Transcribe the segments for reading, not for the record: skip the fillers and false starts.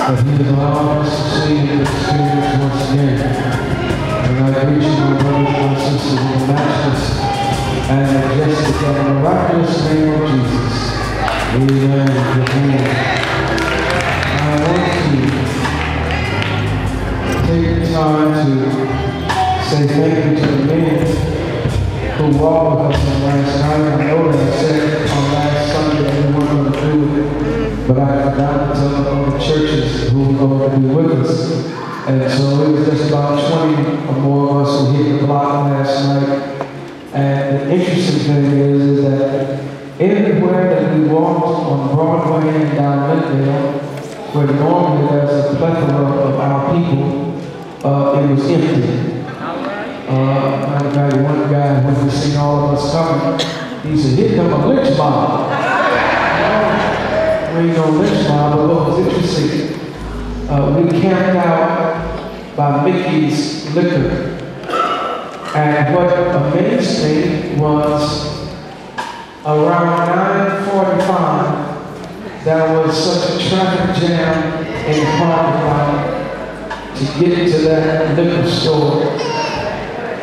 that He has allowed us to see and experience once again. And I greet you, my brothers and sisters, in the matchless and majestic and miraculous name of Jesus. Amen. Amen. I want to take the time to say thank you to the men who walked with us on last night. I know that I said on last Sunday that we weren't going to do it, but I forgot to tell the other churches who were going to be with us. And so it was just about 20 or more of us who hit the block last night. And the interesting thing is that everywhere that we walked on Broadway and down Lindale, where normally there's a plethora of our people, it was empty. One guy, when we seen all of us coming, he said, "Here come a lynch mob." We ain't no lynch mob, but what was interesting, we camped out by Mickey's Liquor. And what amazed me was around 9:45, there was such a traffic jam in the parking lot to get to that liquor store.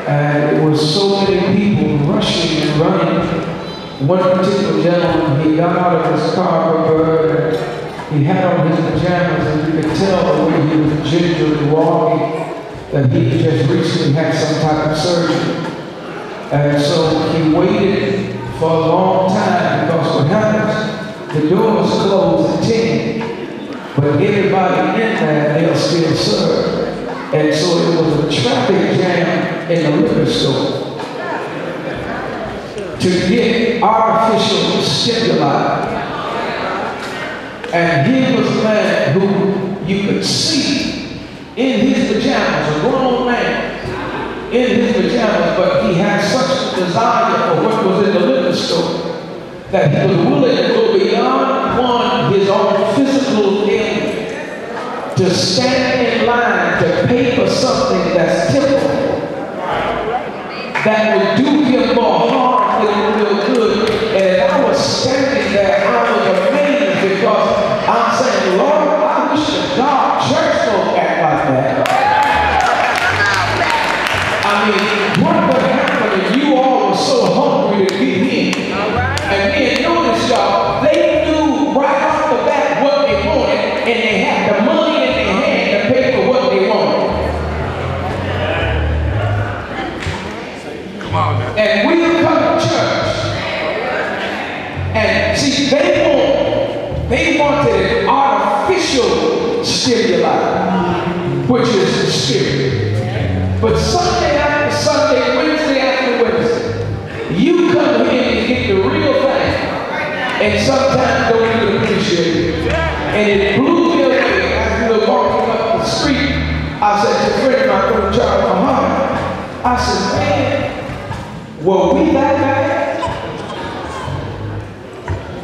And it was so many people rushing and running. One particular gentleman, he got out of his car, and he had on his pajamas, and you could tell the way he was gingerly walking that he just recently had some type of surgery. And so he waited for a long time, because what happens, the doors close at 10, but everybody in there, they'll still serve. And so it was a traffic jam in the liquor store to get artificial stimuli. And here was a man who you could see in his pajamas, a grown man in his pajamas, but he had such a desire for what was in the liquor store that he was willing to go beyond his own physical ailment, to stand in line to pay for something that's temporal, that would do him more harm than it will good. And as I was standing there, I was amazed, because I'm saying, Lord, I wish to God church don't act like that. I mean, what would happen if you all were so hungry to get in? And then notice, y'all, they knew right off the bat what they wanted, and they had the money in their hand to pay for what they wanted. Come on, man. And we come to church, and see, they wanted artificial stimuli, which is the spirit. But Sunday after Sunday, Wednesday after Wednesday, you come here and get the real thing, and sometimes don't even appreciate it. And it blew me away as we were walking up the street. I said to a friend of mine, Brother Charles Muhammad, I said, man, were we that bad?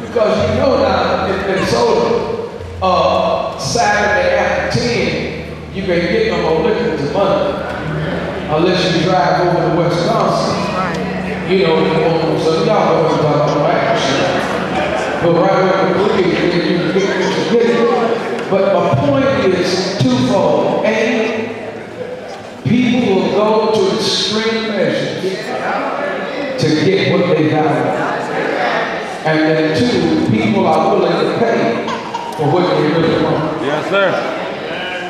Because you know now, in Minnesota, Saturday after 10, you can get no more liquor to Monday. Unless you drive over to Wisconsin. You know, so y'all know what I'm talking about. But right over the weekend, you can get it. But my point is twofold. A, people will go to extreme measures to get what they value. And then two, people are willing to pay for what they really want. Yes, sir.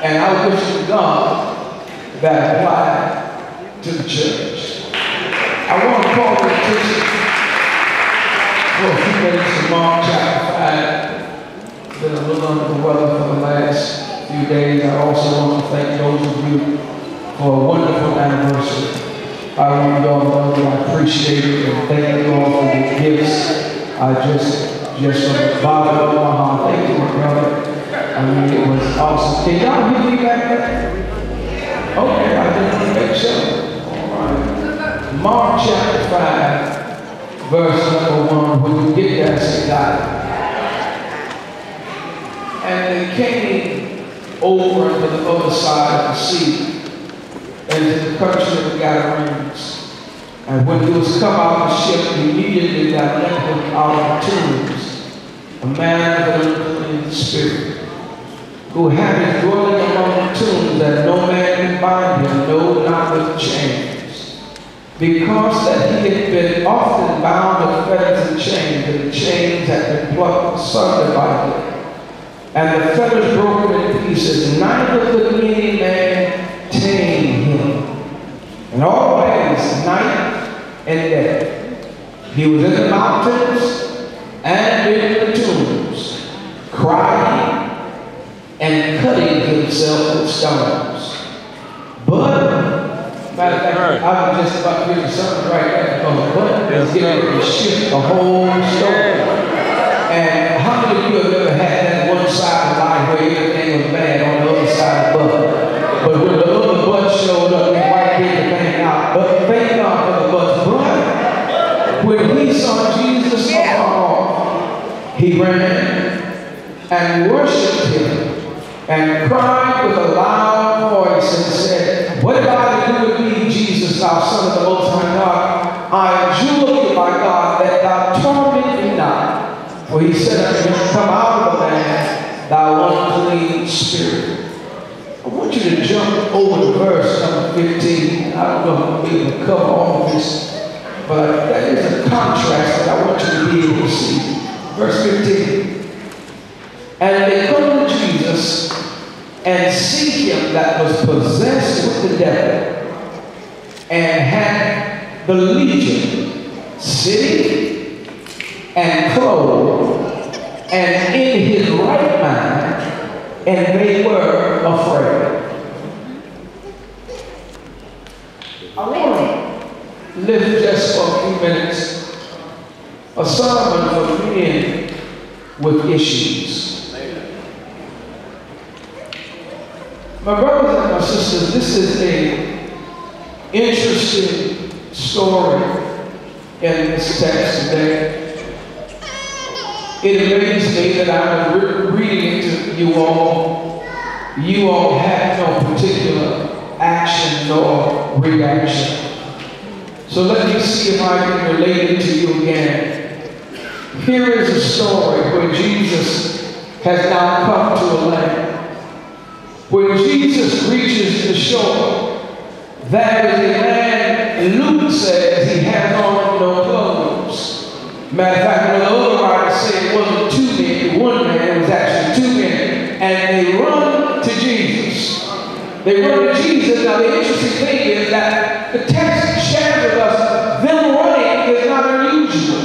And I wish to God that applied to the church. I want to call your attention for a few minutes to Mark chapter 5. Been a little under the weather for the last few days. I also want to thank those of you for a wonderful anniversary. I want you all to know that I appreciate it, and thank you all for your gifts. I just from the bottom of my heart, thank you, my brother. I mean, it was awesome. Can y'all hear me back there? Okay, I just want to make sure. Mark chapter 5, verse number 1, when you get there, say God. And they came over to the other side of the sea, and to the country of the Gadarenes. And when he was come out of the ship, immediately there left him out of the tombs a man with an unclean spirit, who had his dwelling among the tombs, that no man can bind him, no, not with chains. Because that he had been often bound with fetters and chains, and the chains had been plucked asunder by him, and the fetters broken in pieces, neither could any man tame him. And always, night and day, he was in the mountains and in the tombs, crying and cutting himself with stones. But, matter of fact, I was just about to read something right there. But it's getting ready to shift the whole story. And how many of you have ever had that one side of life where everything was bad on the other side of the butt? But when the other butt showed up, they wiped everything out. But thank God for the butt's blood. When he saw Jesus afar off, he ran and worshipped him, and cried with a loud voice and said, "What have I to do with thee, Jesus, thou Son of the Most High God? I adjure thee by God that thou torment me not." For he said unto him, "Come out of the man, thou unclean spirit." I want you to jump over to verse number 15. I don't know if I'll be able to cover all of this, but that is a contrast that I want you to be able to see. Verse 15. And they come to Jesus and see him that was possessed with the devil, and had the legion, sitting and clothed, and in his right mind, and they were afraid. I want to live just for a few minutes a sermon for men with issues. My brothers and my sisters, this is an interesting story in this text today. It amazed me that I was reading it to you all. You all had no particular action nor reaction. So let me see if I can relate it to you again. Here is a story where Jesus has now come to a land. When Jesus reaches the shore, there is a man, Luke says, he has on no clothes. Matter of fact, when the other writer said it wasn't two men, one man, it was actually two men. And they run to Jesus. They run to Jesus. Now the interesting thing is that the text shares with us, them running is not unusual.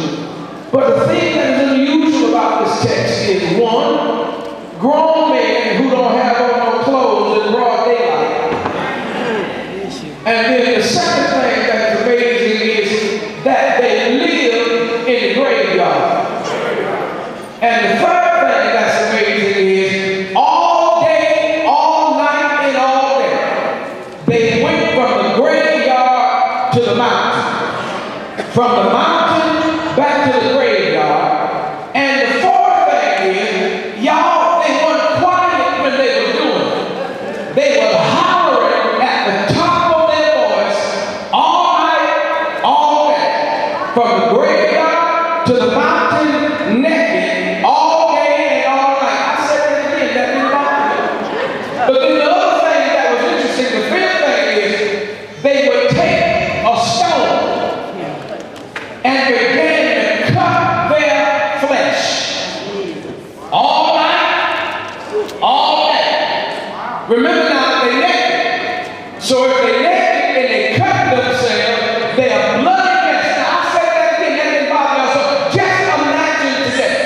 But the thing that is unusual about this text is, one, grown men who don't have on no clothes in broad daylight. And then the second thing that's amazing is that they live in the graveyard. And the third thing that's amazing is all day, all night, and all day, they went from the graveyard to the mountain. From the mountain back to the graveyard. And the fourth thing is, y'all, they weren't quiet when they were doing it. They were hollering at the top of their voice all night, all day. From the graveyard to the mountain, naked, all day and all night. I said that again, that didn't bother me. But then the other thing that was interesting, the fifth thing is, they would take a stone and begin to cut their flesh. All night, all day. Remember now, they're naked. So if they're naked and they cut themselves, they are bloody mess. Now I said that again, that didn't bother us. So just imagine today,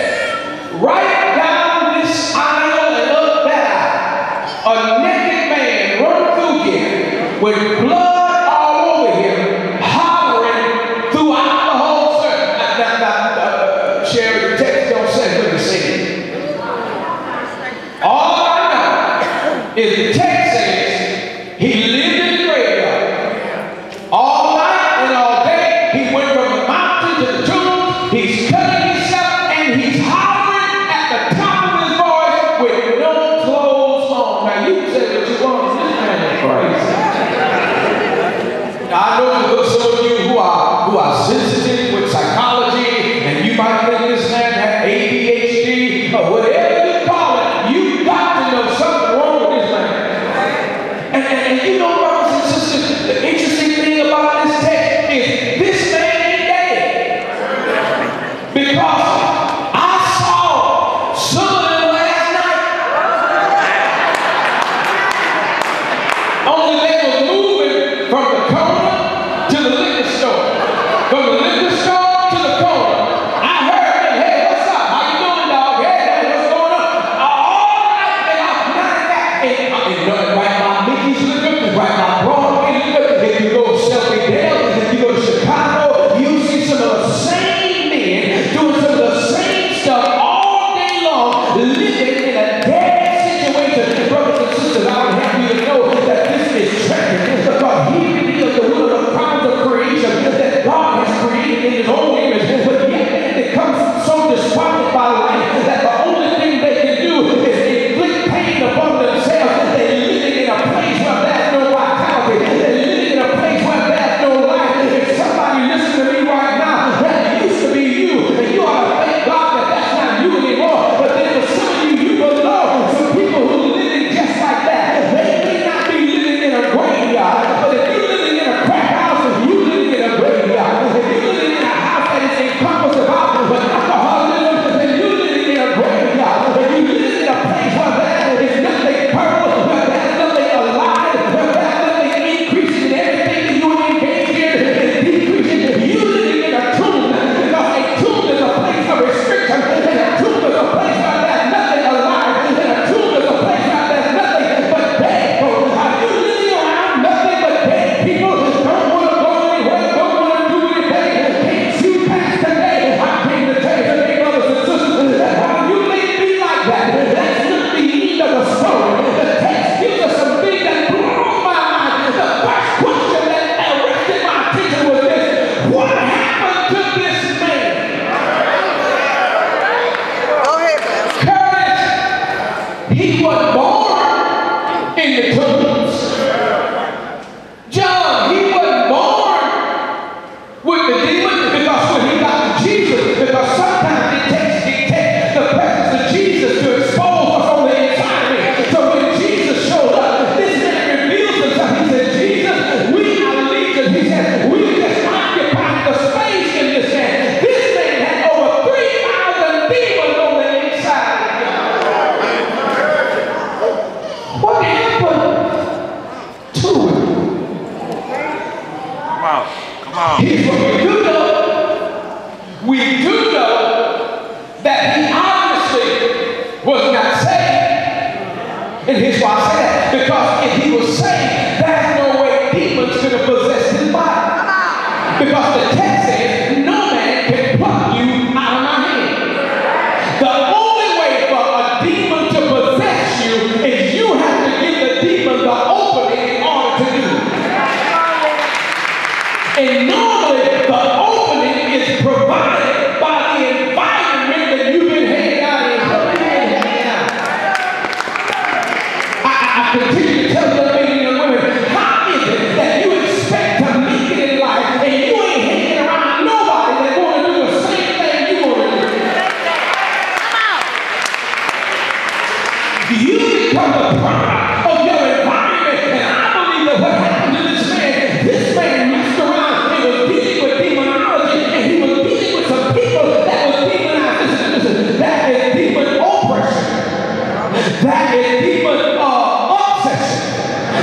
right down this aisle and up that aisle, a naked man run through here with blood all over him, hollering throughout the whole service. Sherry, the text don't say what he said. All I know is the text says he lived in the graveyard. All night and all day, he went from the mountain to the tomb. He's cutting himself and he's hollering at the top of his voice with no clothes on. Now you say what you want, this man is crazy. Now I know there's some of you who are sensitive with psychology, and you might think this man had ADHD or whatever you call it. You got to know something right by Mickey's Liquor, right by Broadway Liquor. If you go to Shelby Dale, if you go to Chicago, you see some of the same men doing some of the same stuff all day long, living in a dead situation. Brothers and sisters, I would have you to know that this is tragic, because he reveals the will of the crimes of creation that God has created in his own image, but yet they become so despondent by life that the only thing they can do is inflict pain upon themselves. They're living in a place where there's no vitality. They're living in a place where there's no life. If somebody listen to me right now, that used to be you, and you ought to thank God that that's not you anymore. But then for some of you, you will know some people who are living just like that. They may not be living in a graveyard, but if you're living in a crack house, you're living in a graveyard. If you're living in a house that is encompassed about with alcoholism, then you're living in a graveyard. If you're living in a place where there is nothing purple, where there's nothing alive, where there's nothing increasing in everything that you engage in is decreasing, you're living in a tomb, because a tomb is a place of restriction, and a tomb is a place where there's nothing alive, and a tomb is a place where there's nothing but dead people. Are you living around nothing but dead people? Don't want to go anywhere, don't want to do anything. Can't you pass today? I came to tell you today, brothers and sisters, that while you may be like that, that's not the end of the story. The text gives us some things that blew my mind. The first question that arrested my attention was this: what happened to this man? Go ahead, Pastor. Curtis, he was born in the tombs. John, he wasn't born with the demon, because when he got to Jesus, because sometimes it takes the presence of Jesus to expose what's on the inside of me. So when Jesus showed up, this man reveals himself. He said, Jesus, we are legions. He said, we just occupied the space in this man. This man had over 3,000 demons on the inside. What happened to him? Come on. Here's what we do know. We do know that he obviously was not saved. And here's why I say that. Because if he was saved, there's no way demons could have possessed his body. Because the text says, no man can pluck you out of my hand. The only way for a demon to possess you is you have to give the demon the opening in order to do it. And normally the opening is provided by the environment that you've been hanging out in. I continue to tell the men and women, how is it that you expect to make it in life and you ain't hanging around nobody that want to do the same thing you want to do? You become the product of your environment, and I believe that what happened to this man messed around and was dealing with demonology, and he was dealing with some people that was demonized. Listen, that is demon oppression. That is demon obsession.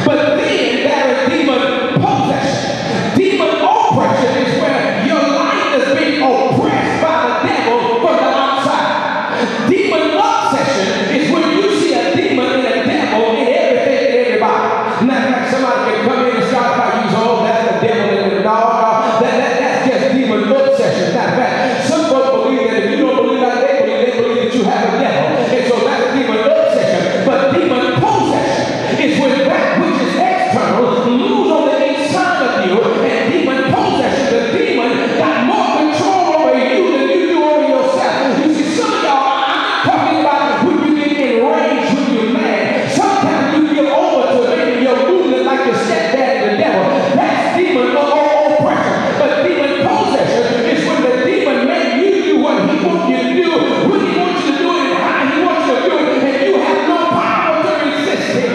But then there is demon possession. Demon oppression is where your life is being oppressed by the devil from the outside. Demon obsession is when you see a demon and a devil in everything and everybody. Now, like somebody can come in and start by you, oh, that's the devil in the dog. That's just demon obsession. Matter of fact, some folks believe that if you don't believe like they believe that you have a devil. And so that's demon obsession. But demon possession is when that which is external moves on the inside of you, and demon possession, the demon got more control over you than you do over yourself. You see, some of y'all, I'm not talking about when you get enraged, when you're mad. Sometimes you give over to maybe your movement like your stepdad and the devil. That's demon oppression. But demon possession is when the demon makes you do what he wants you to do, when he wants you to do it, and how he wants you to do it, and you have no power to resist him.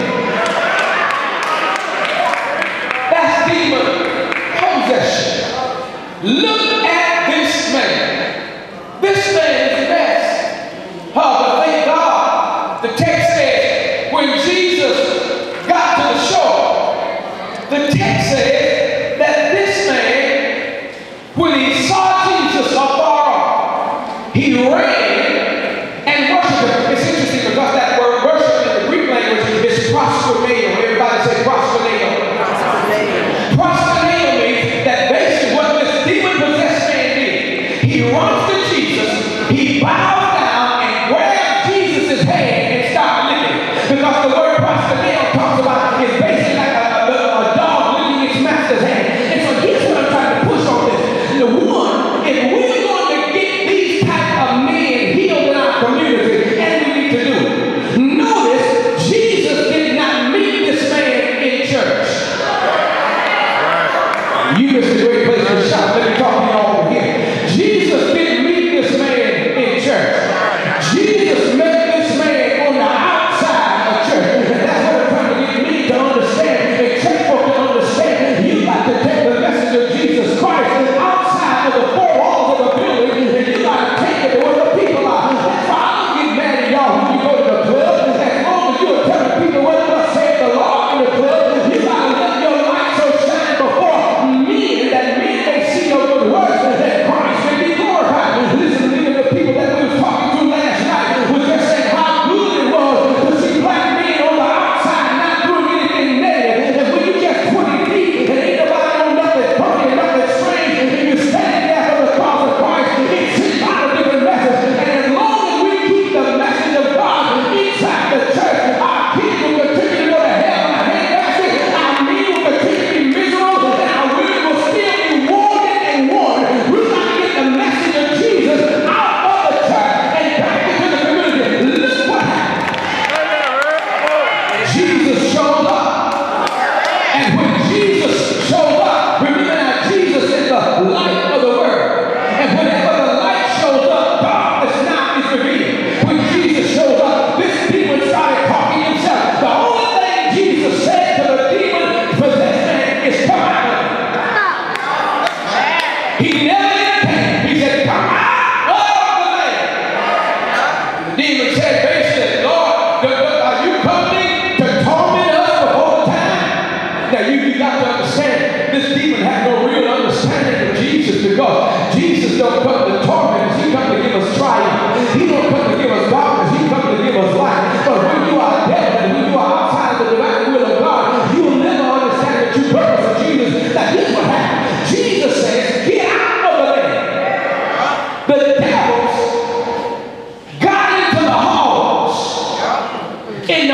That's demon possession. Look at this man. This man is a mess. But thank God, the text says, when Jesus got to the shore, the text says that this man, when he saw Jesus afar off, he ran and worshiped him. It's interesting because that word worship in the Greek language is prosperity.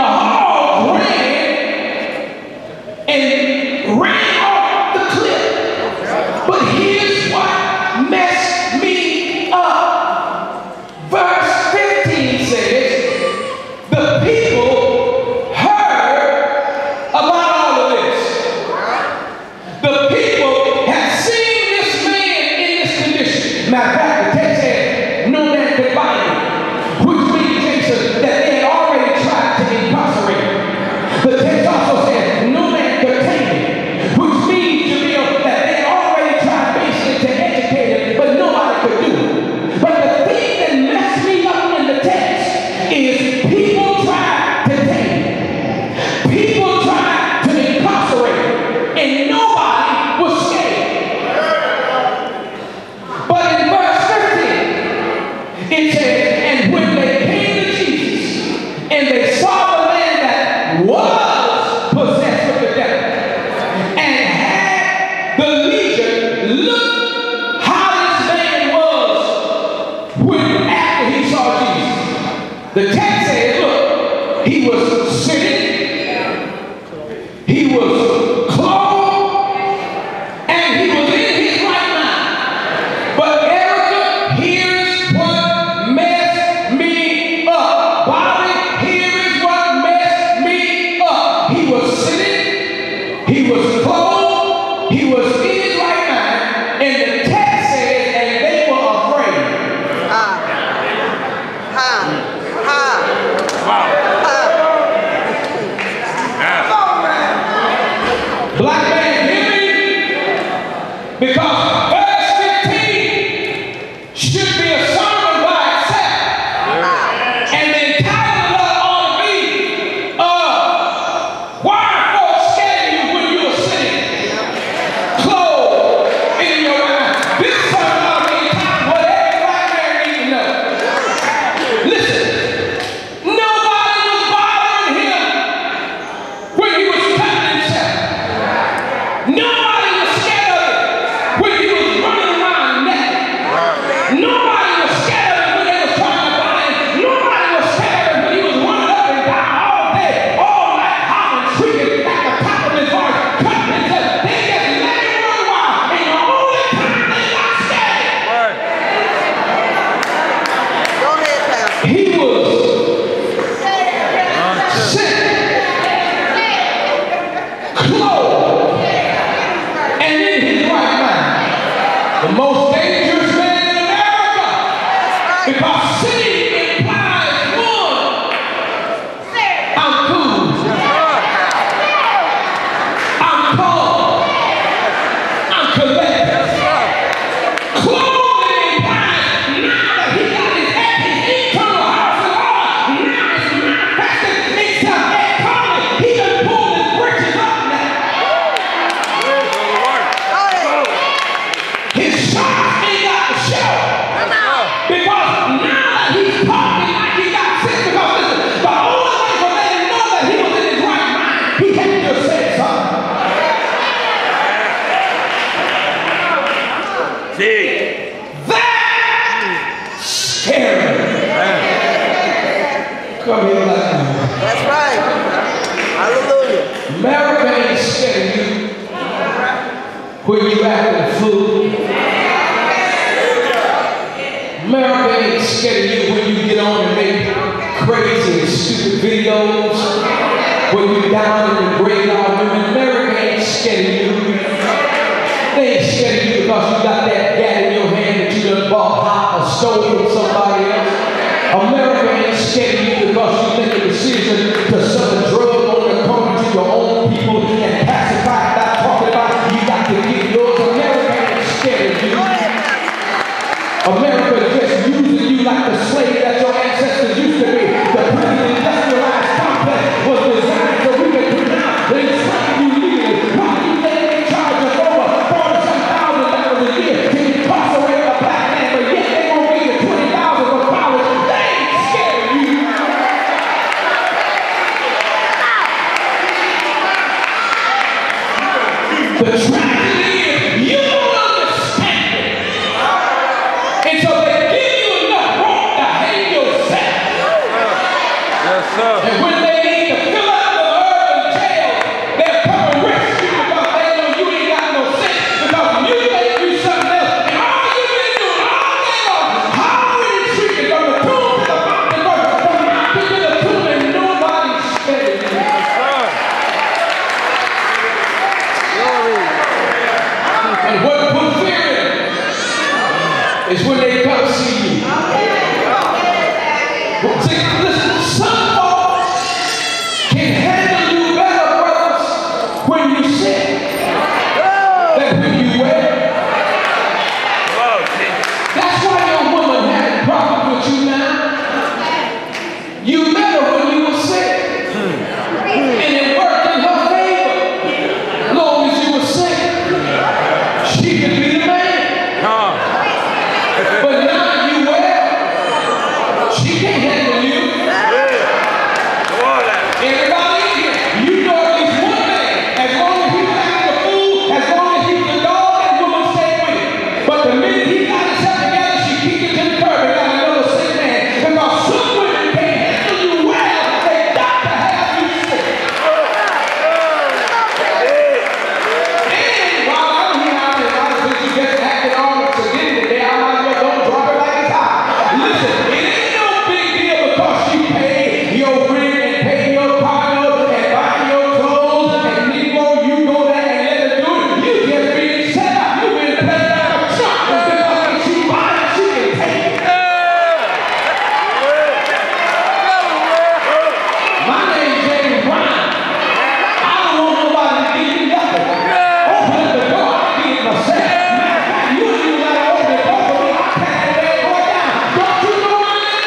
hog ran and ran off the cliff. But here's what messed me up. Verse 15 says, the people heard about all of this. The people had seen this man in this condition. Matter of fact, the text said, no man could bind him, which means that they had already tried to incarcerate him. The text also said, no man could tame him, which means to me that they had already tried basically to educate him, but nobody could do it. But the thing that messed me up in the text is people tried to tame him. People tried to incarcerate him, and nobody was scared. But in verse 15, it says, and when they came to Jesus, and they saw the man that was possessed with the devil, and had the legion, look how this man was when after he saw Jesus. The text says, look, he was sitting, he was clothed, and he was in his right mind. But Erica, here's what messed me up. Bobby, here is what messed me up. He was sitting, he was clothed, he was in his right mind, and the text says, and they were afraid. Black man, hear me? Because verse 15 should be a sermon by itself. And the title ought to be, why are folks scared of you when you are sitting clothed in your mind? This sermon ought to be entitled, what every black man needs to know. Listen, nobody was bothering him when he was cutting himself. Nobody was scared of him when he was running around naked. Nobody was scared of him when they was trying to buy him. Nobody was scared of him when he was running up and down all day, all night, hollering, shrieking at the top of his voice, cutting himself. They just let him run wild. And the only time they got scared, Go ahead, Pastor. he was sitting, clothed, and in his right mind. The most dangerous man in America. Because sitting implies one, I'm cool, I'm calm, I'm collected. Clothing implies now that he got his internal house of order, now it's manifested itself externally. He done pulled his britches up now. His socks ain't got to show. Because now that he's talking like he got sick, because listen, the only way for them to know that he was in his right mind, he had to say something. That scared him. Come here like that. That's right. Hallelujah. America ain't scared of you when you act the fool. America ain't scared of you when you get on and make crazy and stupid videos. When you're down in the graveyard, America ain't scared of you. They ain't scared of you because you got that gat in your hand that you done bought hot or stole from somebody else. America ain't scared of you because you make a decision to sell a drug on the corner to your own people and pacify that talking about you got to get yours. America ain't scared of you. America is just using you like the slave that your ancestors used to be. The prison industrialized complex was designed so we could pronounce and enslave you legally. Why do you think they charge us over $47,000 a year to incarcerate a black man, but yet they won't give you $20,000 for college? They ain't scared of you. The tragedy is you don't understand it. And so they give you enough rope to hang yourself. Yes, sir. And when they need to is when they come see you. See, listen, some folks can handle you better, brothers, when you sick than when you well. That's why your woman had a problem with you now. You met her when you were sick. And it worked in her favor. As long as you were sick, she could be the man. But now you well, she can't handle you. Everybody in here, you know at least one man. As long as he's acting the fool, as long as he's the dog, that woman stay with him. But the minute he got himself together, she kicked him to the curb and got another sick man. Because some women can't handle you well, they got to have you sick. And while I'm here, I mean, a lot of people just acting on it again today. I might as well don't drop it like it's hot. Listen, it ain't no big deal because you pay your rent and pay your car note and buy your clothes and Negro, you go there and let her do it. You just been set up. You been playing out a truck because when she buy it, she can take it. My name's James Bryant. I don't want nobody to give you nothing. Open the door, I give it myself. Matter of fact, you ain't even gotta open the door for me. I pack the bad boy down. Don't you know my name?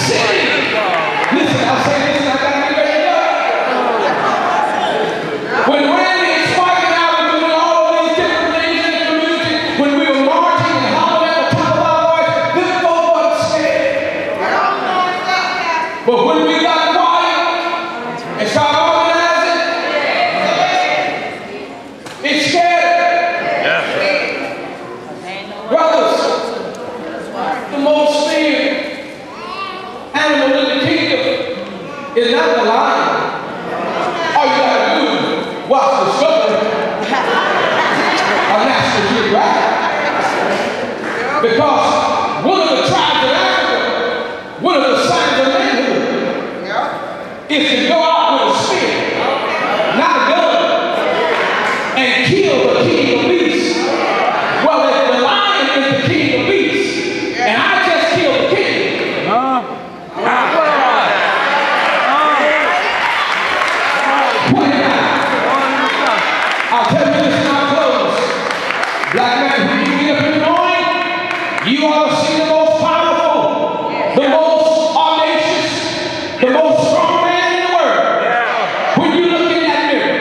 City. Listen, I'll say this and I gotta be ready to go. When Randy and Spike and I were doing all of these different things in the community, when we were marching and hollering at the top of our voice, them folk wasn't scared. But when we got quiet and started organizing, it scared them. Brothers, the most feared animal in the kingdom is not the lion. All you gotta do is watch Discovery or National Geographic. Because one of the tribes of Africa, one of the signs of manhood, is to go out with a spear, not a gun, and kill the king of beasts. Well, if the lion is the king of beasts, and I just killed the king, what am I? I'll tell you this in our close. Black man, when you get up in the morning, you ought to see the most powerful, the most audacious, the most strong man in the world. When you look in that mirror,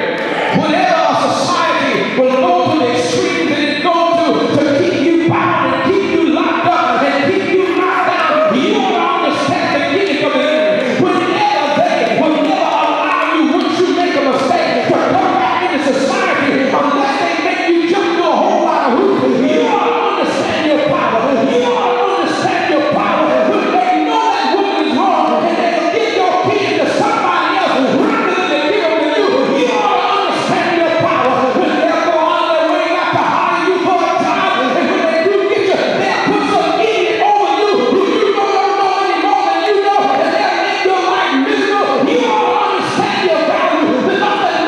whatever a society will go to the extremes that it goes to keep you bound and keep you locked up and keep you locked down, you ought to understand the beginning of the enemy. Whenever they will never allow you, once you make a mistake, to come back into society unless they make you jump through a whole lot of hoops. You ought to understand your power. You ought to understand your power. When they know that woman is wrong and they will give your kid to somebody else rather than they give them to you, you ought to understand your power. When they'll go on their way out to hire you for a job, and when they do get you, they'll put some idiot over you who you don't know any more than you know, and they'll make your life miserable. You ought to understand your value because the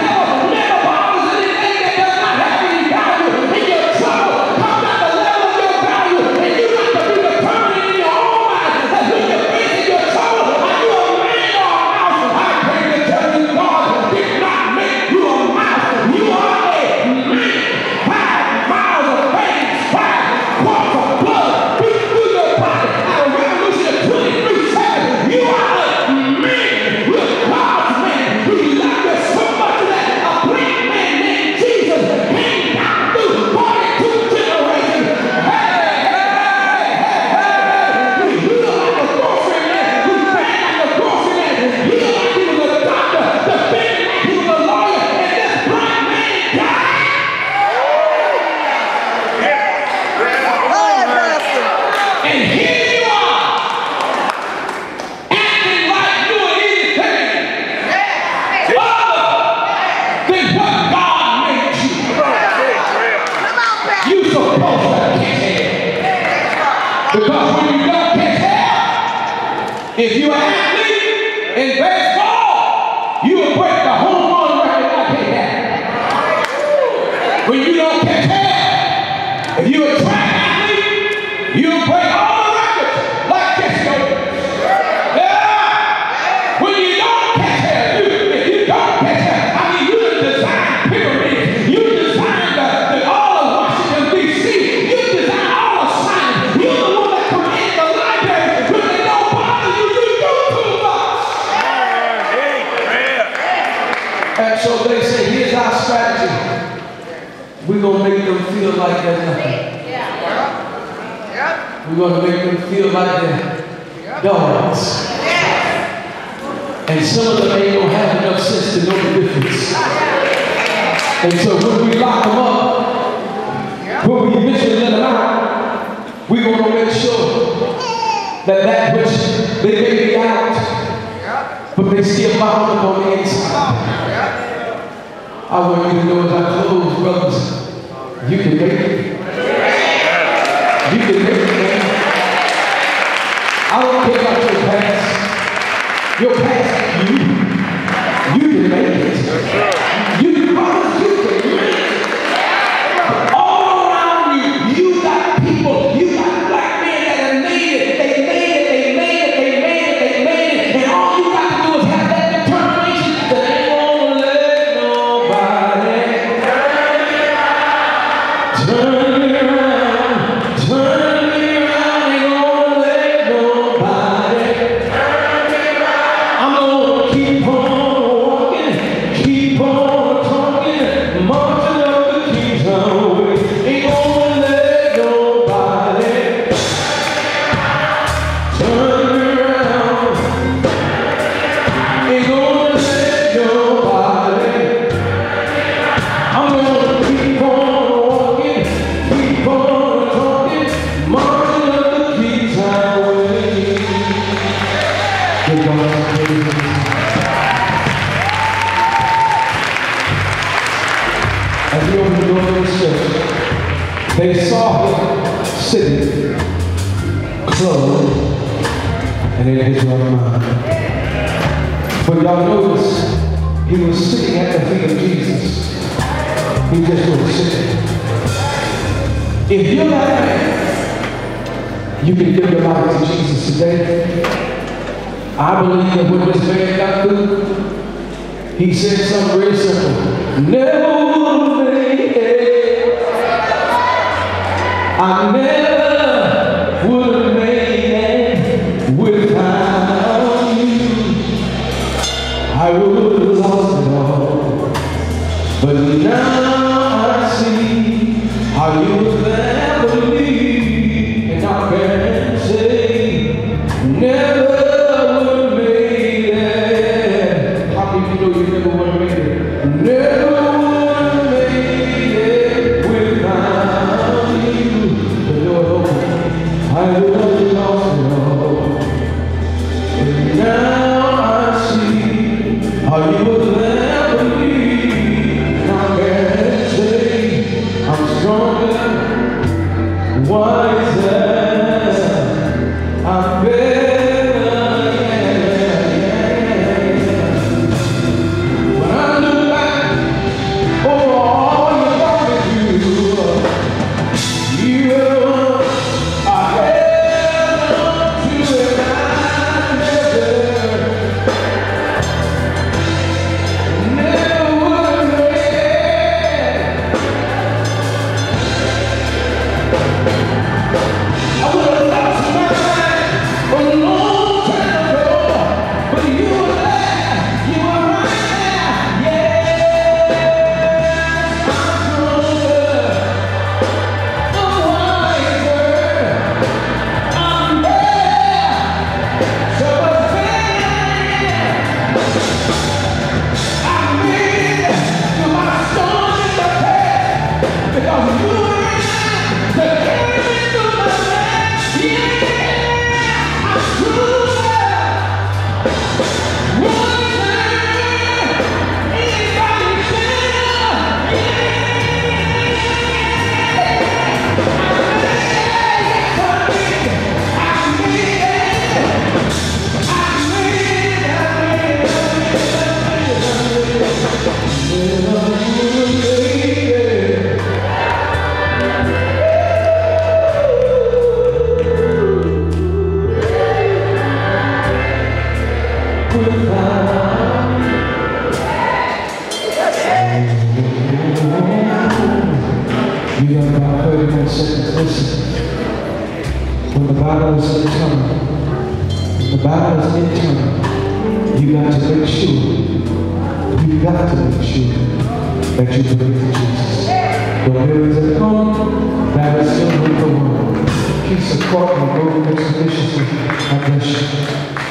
devil never bothers anything that does not have any value. And your trouble comes at the level of your value, and you got to be determined in your own mind that when you're facing your trouble, are you a man or a mouse? I pray to tell you, God did not make you a mouse. You are a man. 5 miles of veins, 5 quarts of blood beat through your body at a revolution of 23 seconds. You are a man with God's man. He loved you so much that a black man named Jesus came down through 42 generations. He healed like a grocery man. He prayed like a grocery man. He healed like he was a doctor. Defended like he was a lawyer. And this black man died. And here you are, acting like doing anything other than what God made you. You supposed to catch hell. Because when you don't catch hell, if you're an athlete in baseball, you're break a home run record like they had. When you don't catch hell, if you're a track athlete, you'll break all the records like Jesse Owens. Yeah. When you don't catch hell, if you don't catch hell, I mean, you design pyramids, you design all of Washington, D.C., you design all the signs, you're the one that command the library. When they don't bother you, you do too much. And so they say, here's our strategy. We're going to make them feel like they're nothing. We're going to make them feel like they're dogs. And some of them ain't going to have enough sense to know the difference. And so when we lock them up, when we eventually let them out, we're going to make sure that which they may be out, but they still bound up on the inside. I want you to know as I close, brothers, you can make it. You can make it, man. I don't care about your past. Your past, you can make it. You can promise you can make it. All around you, you got people, you got black men that have made it. They made it, they made it, they made it, they made it. And all you got to do is have that determination that ain't gonna let nobody turn me around, turn me around, ain't gonna let nobody turn me around. I'm gonna keep on walking, keep on talking, marching up the keys highway. Ain't gonna let nobody turn me around. Ain't gonna let nobody. I'm gonna keep on walking, keep on talking, marching up the keys highway. Give God some praise. As we opened the door of this church, they saw him sitting, clothed, and in his right mind. But y'all notice, he was sitting at the feet of Jesus. He just was sitting. If you're that man, you can give your life to Jesus today. I believe that when this man got through, he said something real simple. Never would have made it. I never would have made it without you. I would have lost it all. But now I see how you were there for me. And I can say, never would have made it. How many of you know you never would have made it? Never would have made it without you. But Lord, I would have lost it all. But now I see how you were there for me. And I can say, I'm stronger, wiser, I'm better, When I look back over all you brought me through, you are held on to it. I never would have made it. when the battle is internal, you got to make sure, that you believe in Jesus. When there is a come, that is still with the world. Keep supporting the Lord expeditiously. God bless you.